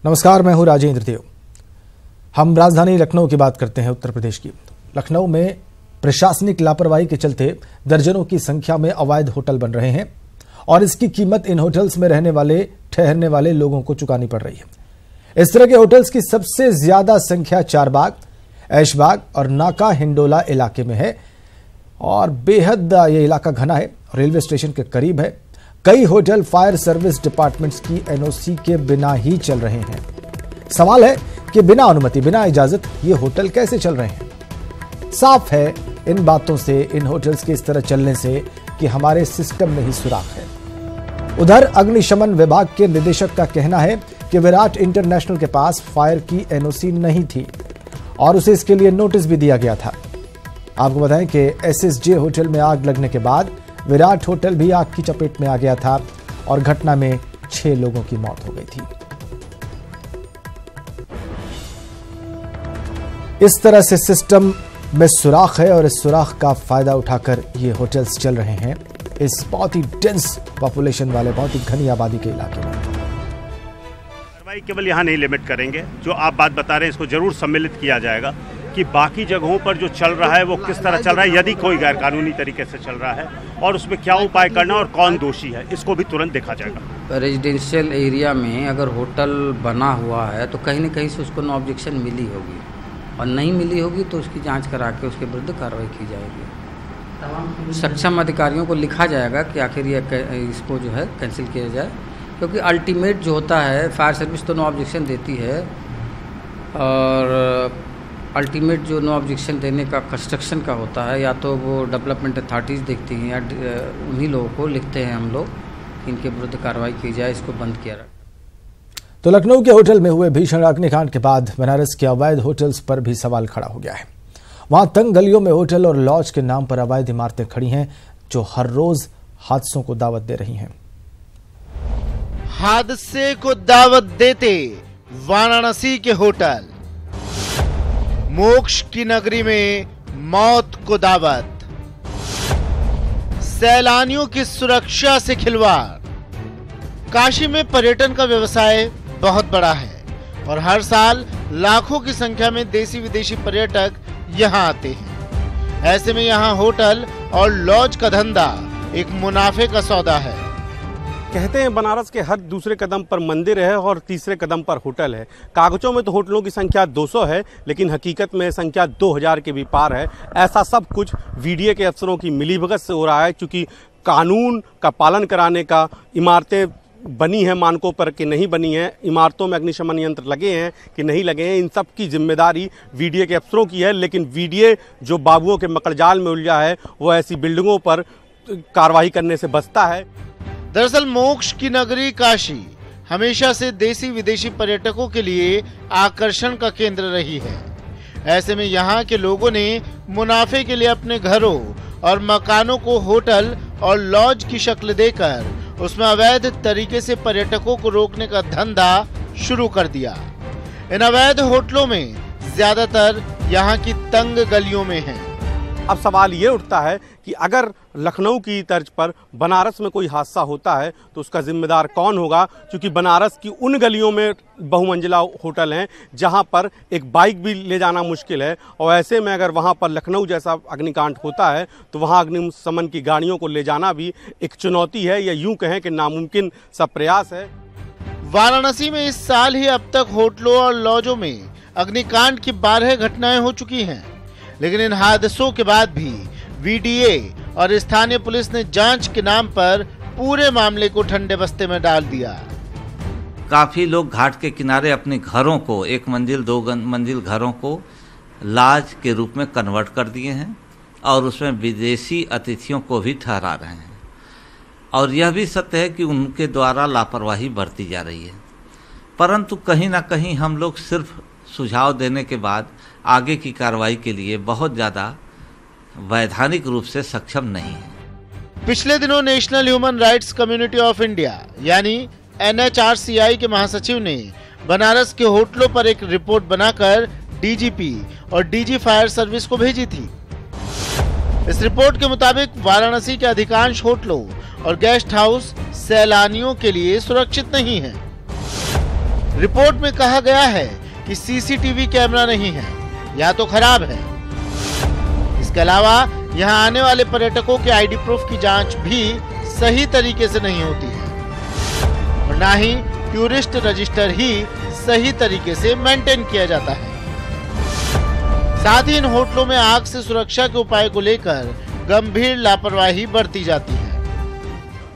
नमस्कार, मैं हूं राजेंद्र देव। हम राजधानी लखनऊ की बात करते हैं, उत्तर प्रदेश की। लखनऊ में प्रशासनिक लापरवाही के चलते दर्जनों की संख्या में अवैध होटल बन रहे हैं और इसकी कीमत इन होटल्स में रहने वाले ठहरने वाले लोगों को चुकानी पड़ रही है। इस तरह के होटल्स की सबसे ज्यादा संख्या चारबाग, ऐशबाग और नाका हिंडोला इलाके में है और बेहद ये इलाका घना है, रेलवे स्टेशन के करीब है। कई होटल फायर सर्विस डिपार्टमेंट्स की एनओसी के बिना ही चल रहे हैं। सवाल है कि बिना अनुमति, बिना इजाजत ये होटल कैसे चल रहे हैं। साफ है इन बातों से, इन होटल्स के इस तरह चलने से कि हमारे सिस्टम में ही सुराख है। उधर अग्निशमन विभाग के निदेशक का कहना है कि विराट इंटरनेशनल के पास फायर की एनओसी नहीं थी और उसे इसके लिए नोटिस भी दिया गया था। आपको बताएं कि एसएसजे होटल में आग लगने के बाद विराट होटल भी आग की चपेट में आ गया था और घटना में 6 लोगों की मौत हो गई थी। इस तरह से सिस्टम में सुराख है और इस सुराख का फायदा उठाकर ये होटल्स चल रहे हैं इस बहुत ही डेंस पॉपुलेशन वाले, बहुत ही घनी आबादी के इलाके में। कार्रवाई केवल यहाँ नहीं लिमिट करेंगे, जो आप बात बता रहे हैं इसको जरूर सम्मिलित किया जाएगा कि बाकी जगहों पर जो चल रहा है वो किस तरह चल रहा है, यदि कोई गैरकानूनी तरीके से चल रहा है और उसमें क्या उपाय करना और कौन दोषी है, इसको भी तुरंत देखा जाएगा। रेजिडेंशियल एरिया में अगर होटल बना हुआ है तो कहीं न कहीं से उसको नो ऑब्जेक्शन मिली होगी और नहीं मिली होगी तो उसकी जांच करा के उसके विरुद्ध कार्रवाई की जाएगी। सक्षम अधिकारियों को लिखा जाएगा कि आखिर ये इसको जो है कैंसिल किया जाए, क्योंकि अल्टीमेट जो होता है फायर सर्विस तो नो ऑब्जेक्शन देती है और अल्टीमेट जो नो ऑब्जेक्शन देने का कंस्ट्रक्शन का होता है या तो वो डेवलपमेंट अथॉरिटीज़ देखती हैं या उन्हीं लोगों को लिखते हैं हम लोग, इनके विरुद्ध कार्रवाई की जाए, इसको बंद किया जाए। तो लखनऊ के होटल में हुए भीषण अग्निकांड के बाद बनारस के अवैध होटल्स पर भी सवाल खड़ा हो गया है। वहां तंग गलियों में होटल और लॉज के नाम पर अवैध इमारतें खड़ी हैं जो हर रोज हादसों को दावत दे रही हैं। हादसे को दावत देते वाराणसी के होटल, मोक्ष की नगरी में मौत को दावत, सैलानियों की सुरक्षा से खिलवाड़। काशी में पर्यटन का व्यवसाय बहुत बड़ा है और हर साल लाखों की संख्या में देसी विदेशी पर्यटक यहां आते हैं। ऐसे में यहां होटल और लॉज का धंधा एक मुनाफे का सौदा है। कहते हैं बनारस के हर दूसरे कदम पर मंदिर है और तीसरे कदम पर होटल है। कागजों में तो होटलों की संख्या 200 है, लेकिन हकीकत में संख्या 2000 के भी पार है। ऐसा सब कुछ वीडियो के अफसरों की मिलीभगत से हो रहा है, क्योंकि कानून का पालन कराने का, इमारतें बनी हैं मानकों पर कि नहीं बनी हैं, इमारतों में अग्निशमन यंत्र लगे हैं कि नहीं लगे हैं, इन सब की जिम्मेदारी वीडियो के अफसरों की है। लेकिन वीडियो जो बाबुओं के मकड़जाल में उलझा है वो ऐसी बिल्डिंगों पर कार्रवाई करने से बचता है। दरअसल मोक्ष की नगरी काशी हमेशा से देसी विदेशी पर्यटकों के लिए आकर्षण का केंद्र रही है। ऐसे में यहाँ के लोगों ने मुनाफे के लिए अपने घरों और मकानों को होटल और लॉज की शक्ल देकर उसमें अवैध तरीके से पर्यटकों को रोकने का धंधा शुरू कर दिया। इन अवैध होटलों में ज्यादातर यहाँ की तंग गलियों में हैं। अब सवाल ये उठता है कि अगर लखनऊ की तर्ज पर बनारस में कोई हादसा होता है तो उसका जिम्मेदार कौन होगा, क्योंकि बनारस की उन गलियों में बहुमंजिला होटल हैं जहां पर एक बाइक भी ले जाना मुश्किल है। और ऐसे में अगर वहां पर लखनऊ जैसा अग्निकांड होता है तो वहां अग्निशमन की गाड़ियों को ले जाना भी एक चुनौती है, या यूं कहें कि नामुमकिन सा प्रयास है। वाराणसी में इस साल ही अब तक होटलों और लॉजों में अग्निकांड की 12 घटनाएं हो चुकी हैं, लेकिन इन हादसों के बाद भी वीडीए और स्थानीय पुलिस ने जांच के नाम पर पूरे मामले को ठंडे बस्ते में डाल दिया। काफी लोग घाट के किनारे अपने घरों को, 1 मंजिल 2 मंजिल घरों को लॉज के रूप में कन्वर्ट कर दिए हैं और उसमें विदेशी अतिथियों को भी ठहरा रहे हैं। और यह भी सत्य है कि उनके द्वारा लापरवाही बरती जा रही है, परंतु कहीं ना कहीं हम लोग सिर्फ सुझाव देने के बाद आगे की कार्रवाई के लिए बहुत ज़्यादा वैधानिक रूप से सक्षम नहीं है। पिछले दिनों national human rights community of India यानी NHRCI के महासचिव ने बनारस के होटलों पर एक रिपोर्ट बनाकर डीजीपी और डीजी फायर सर्विस को भेजी थी। इस रिपोर्ट के मुताबिक वाराणसी के अधिकांश होटलों और गेस्ट हाउस सैलानियों के लिए सुरक्षित नहीं है। रिपोर्ट में कहा गया है कि सीसीटीवी कैमरा नहीं है या तो खराब है। इसके अलावा यहां आने वाले पर्यटकों के आईडी प्रूफ की जांच भी सही तरीके से नहीं होती है और ना ही टूरिस्ट रजिस्टर ही सही तरीके से मेंटेन किया जाता है। साथ ही इन होटलों में आग से सुरक्षा के उपाय को लेकर गंभीर लापरवाही बरती जाती है।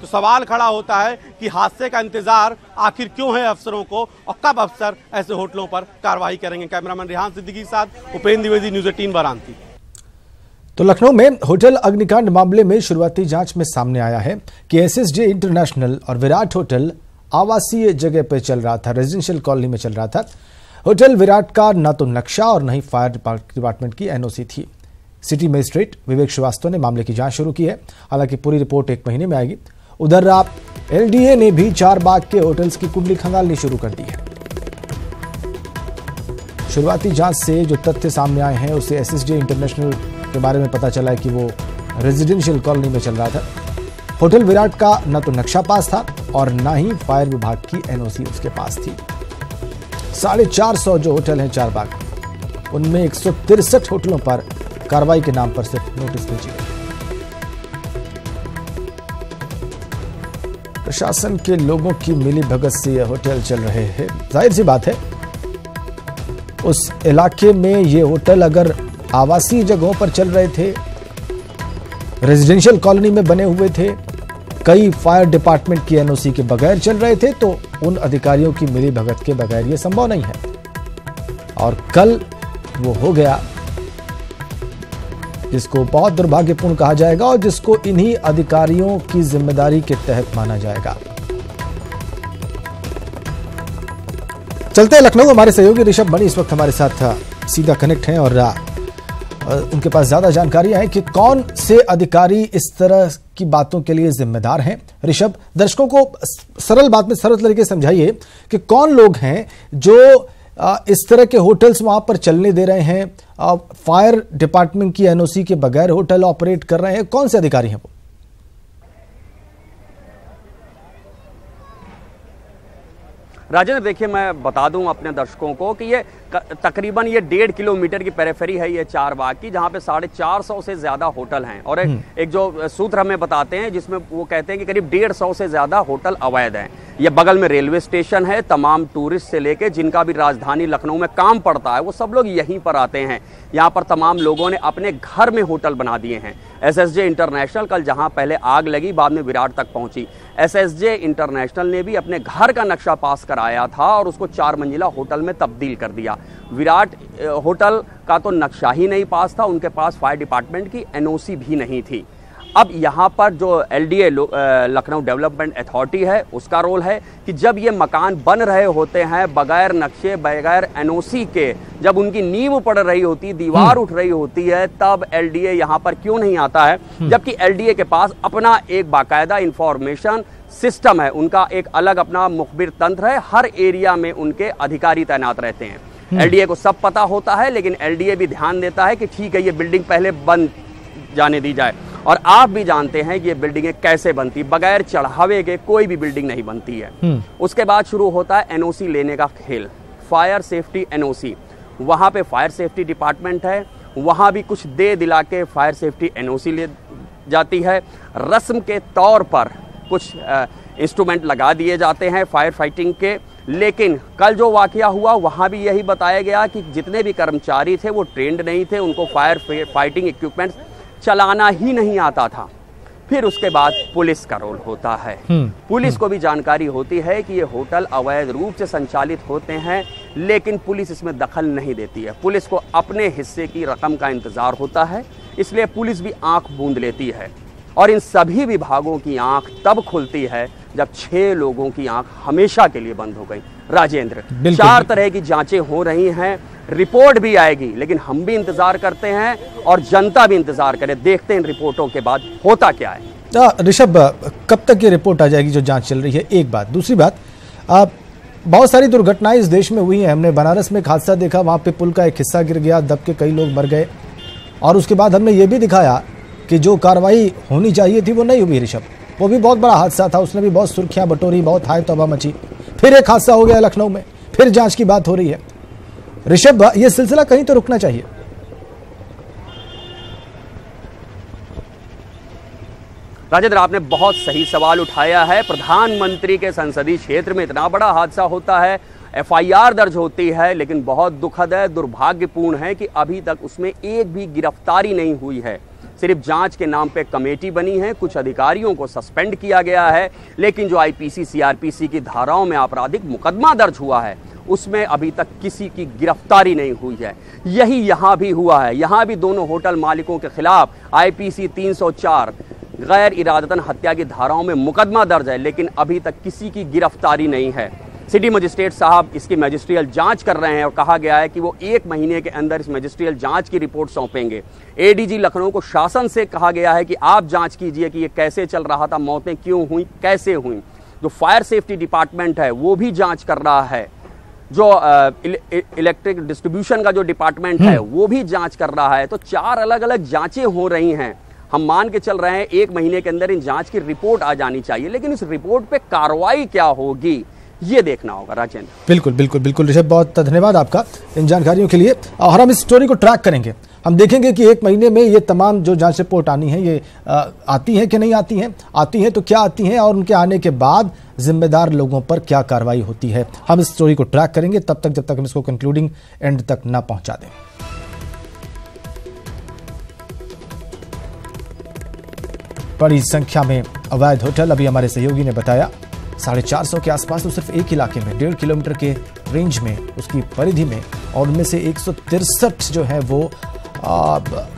तो सवाल खड़ा होता है कि हादसे का इंतजार आखिर क्यों है अफसरों को और कब अफसर ऐसे होटलों पर कार्रवाई करेंगे। कैमरामैन रेहान सिद्दीकी के साथ उपेंद्र द्विवेदी, न्यूज़ 18 वाराणसी। तो लखनऊ में होटल अग्निकांड मामले में शुरुआती जांच में सामने आया है कि एसएसजे इंटरनेशनल और विराट होटल आवासीय जगह पर चल रहा था, रेजिडेंशियल कॉलोनी में चल रहा था। होटल विराट का न तो नक्शा और न ही फायर डिपार्टमेंट की एनओसी थी। सिटी मजिस्ट्रेट विवेक श्रीवास्तव ने मामले की जांच शुरू की है। हालांकि पूरी रिपोर्ट 1 महीने में आएगी। उधर एलडीए ने भी चारबाग के होटल्स की कुंडली खंगालनी शुरू कर दी है। शुरुआती जांच से जो तथ्य सामने आए हैं उसे एसएसजे इंटरनेशनल के बारे में पता चला है कि वो रेजिडेंशियल कॉलोनी में चल रहा था। होटल विराट का न तो नक्शा पास था और न ही फायर विभाग की एनओसी उसके पास थी। 450 जो होटल हैं चारबाग, उनमें 163 होटलों पर कार्रवाई के नाम पर सिर्फ नोटिस भेजी गई। प्रशासन के लोगों की मिलीभगत से यह होटल चल रहे हैं। जाहिर सी बात है, उस इलाके में ये होटल अगर आवासीय जगहों पर चल रहे थे, रेजिडेंशियल कॉलोनी में बने हुए थे, कई फायर डिपार्टमेंट की एनओसी के बगैर चल रहे थे, तो उन अधिकारियों की मिलीभगत के बगैर यह संभव नहीं है। और कल वो हो गया जिसको बहुत दुर्भाग्यपूर्ण कहा जाएगा और जिसको इन्हीं अधिकारियों की जिम्मेदारी के तहत माना जाएगा। चलते हैं लखनऊ। हमारे सहयोगी ऋषभ मणि इस वक्त हमारे साथ सीधा कनेक्ट हैं और उनके पास ज्यादा जानकारियां हैं कि कौन से अधिकारी इस तरह की बातों के लिए जिम्मेदार हैं। ऋषभ, दर्शकों को सरल बात में सरल तरीके से समझाइए कि कौन लोग हैं जो इस तरह के होटल्स वहां पर चलने दे रहे हैं, फायर डिपार्टमेंट की एनओसी के बगैर होटल ऑपरेट कर रहे हैं। कौन से अधिकारी हैं वो? राजेंद्र, देखिए मैं बता दूं अपने दर्शकों को कि ये तकरीबन 1.5 किलोमीटर की पेरिफेरी है ये चारबाग की, जहां पे 450 से ज्यादा होटल हैं। और एक जो सूत्र हमें बताते हैं जिसमें वो कहते हैं कि करीब 150 से ज्यादा होटल अवैध हैं। ये बगल में रेलवे स्टेशन है। तमाम टूरिस्ट से लेके जिनका भी राजधानी लखनऊ में काम पड़ता है वो सब लोग यहीं पर आते हैं। यहाँ पर तमाम लोगों ने अपने घर में होटल बना दिए हैं। एसएसजे इंटरनेशनल कल जहाँ पहले आग लगी बाद में विराट तक पहुंची, एसएसजे इंटरनेशनल ने भी अपने घर का नक्शा पास कराया था और उसको 4 मंजिला होटल में तब्दील कर दिया। विराट होटल का तो नक्शा ही नहीं पास था, उनके पास फायर डिपार्टमेंट की एनओसी भी नहीं थी। अब यहाँ पर जो एलडीए लखनऊ डेवलपमेंट अथॉरिटी है उसका रोल है कि जब ये मकान बन रहे होते हैं बगैर नक्शे बगैर एनओसी के, जब उनकी नींव पड़ रही होती, दीवार उठ रही होती है, तब एलडीए यहाँ पर क्यों नहीं आता है? जबकि एलडीए के पास अपना एक बाकायदा इंफॉर्मेशन सिस्टम है, उनका एक अलग अपना मुखबिर तंत्र है। हर एरिया में उनके अधिकारी तैनात रहते हैं। एलडीए को सब पता होता है, लेकिन एलडीए भी ध्यान देता है कि ठीक है ये बिल्डिंग पहले बन जाने दी जाए। और आप भी जानते हैं कि ये बिल्डिंगें कैसे बनती, बगैर चढ़ावे के कोई भी बिल्डिंग नहीं बनती है। उसके बाद शुरू होता है एनओसी लेने का खेल, फायर सेफ्टी एनओसी। वहाँ पे फायर सेफ्टी डिपार्टमेंट है, वहाँ भी कुछ दे दिला के फायर सेफ्टी एनओसी ले जाती है। रस्म के तौर पर कुछ इंस्ट्रूमेंट लगा दिए जाते हैं फायर फाइटिंग के। लेकिन कल जो वाकया हुआ वहाँ भी यही बताया गया कि जितने भी कर्मचारी थे वो ट्रेंड नहीं थे, उनको फायर फाइटिंग इक्विपमेंट्स चलाना ही नहीं आता था। फिर उसके बाद पुलिस का रोल होता है। पुलिस को भी जानकारी होती है कि ये होटल अवैध रूप से संचालित होते हैं, लेकिन पुलिस इसमें दखल नहीं देती है। पुलिस को अपने हिस्से की रकम का इंतजार होता है, इसलिए पुलिस भी आंख बूंद लेती है। और इन सभी विभागों की आंख तब खुलती है जब 6 लोगों की आंख हमेशा के लिए बंद हो गई। राजेंद्र, 4 तरह की जांचें हो रही हैं, रिपोर्ट भी आएगी, लेकिन हम भी इंतजार करते हैं और जनता भी इंतजार करे। देखते हैं इन रिपोर्टों के बाद होता क्या है। ऋषभ, कब तक ये रिपोर्ट आ जाएगी जो जांच चल रही है? एक बात। दूसरी बात, बहुत सारी दुर्घटनाएं इस देश में हुई हैं। हमने बनारस में एक हादसा देखा, वहां पे पुल का एक हिस्सा गिर गया, दब के कई लोग मर गए। और उसके बाद हमने ये भी दिखाया कि जो कार्रवाई होनी चाहिए थी वो नहीं हुई। ऋषभ, वो भी बहुत बड़ा हादसा था, उसने भी बहुत सुर्खियां बटोरी, बहुत हाय तौबा मची। फिर एक हादसा हो गया लखनऊ में, फिर जांच की बात हो रही है। ऋषभ, यह सिलसिला कहीं तो रुकना चाहिए। राजेंद्र, आपने बहुत सही सवाल उठाया है। प्रधानमंत्री के संसदीय क्षेत्र में इतना बड़ा हादसा होता है, एफआईआर दर्ज होती है, लेकिन बहुत दुखद है, दुर्भाग्यपूर्ण है कि अभी तक उसमें एक भी गिरफ्तारी नहीं हुई है। सिर्फ जांच के नाम पे कमेटी बनी है, कुछ अधिकारियों को सस्पेंड किया गया है, लेकिन जो आईपीसी सीआरपीसी की धाराओं में आपराधिक मुकदमा दर्ज हुआ है उसमें अभी तक किसी की गिरफ्तारी नहीं हुई है। यही यहां भी हुआ है। यहां भी दोनों होटल मालिकों के खिलाफ आईपीसी 304 गैर इरादतन हत्या की धाराओं में मुकदमा दर्ज है, लेकिन अभी तक किसी की गिरफ्तारी नहीं है। सिटी मजिस्ट्रेट साहब इसकी मैजिस्ट्रियल जांच कर रहे हैं और कहा गया है कि वो 1 महीने के अंदर इस मैजिस्ट्रियल जांच की रिपोर्ट सौंपेंगे। एडीजी लखनऊ को शासन से कहा गया है कि आप जांच कीजिए कि ये कैसे चल रहा था, मौतें क्यों हुई, कैसे हुई। जो फायर सेफ्टी डिपार्टमेंट है वो भी जांच कर रहा है, जो इलेक्ट्रिक डिस्ट्रीब्यूशन का जो डिपार्टमेंट है वो भी जांच कर रहा है। तो 4 अलग अलग जांचें हो रही हैं। हम मान के चल रहे हैं 1 महीने के अंदर इन जांच की रिपोर्ट आ जानी चाहिए, लेकिन इस रिपोर्ट पे कार्रवाई क्या होगी ये देखना होगा। राजेंद्र, बिल्कुल बिल्कुल बिल्कुल ऋषभ, बहुत धन्यवाद आपका इन जानकारियों के लिए। और हम इस स्टोरी को ट्रैक करेंगे। हम देखेंगे कि 1 महीने में ये तमाम जो जांच रिपोर्ट आनी है ये आती हैं कि नहीं आती हैं तो क्या आती हैं, और उनके आने के बाद जिम्मेदार लोगों पर क्या कार्रवाई होती है। हम इस स्टोरी को ट्रैक करेंगे तब तक, जब तक हम इसको कंक्लूडिंग एंड तक ना पहुंचा दें। बड़ी संख्या में अवैध होटल, अभी हमारे सहयोगी ने बताया 450 के आसपास, तो सिर्फ एक इलाके में 1.5 किलोमीटर के रेंज में, उसकी परिधि में, और उनमें से 163 जो है वो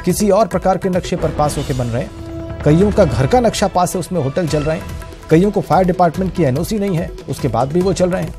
किसी और प्रकार के नक्शे पर पास होकर बन रहे हैं। कईयों का घर का नक्शा पास है, उसमें होटल चल रहे हैं। कईयों को फायर डिपार्टमेंट की एनओसी नहीं है, उसके बाद भी वो चल रहे हैं।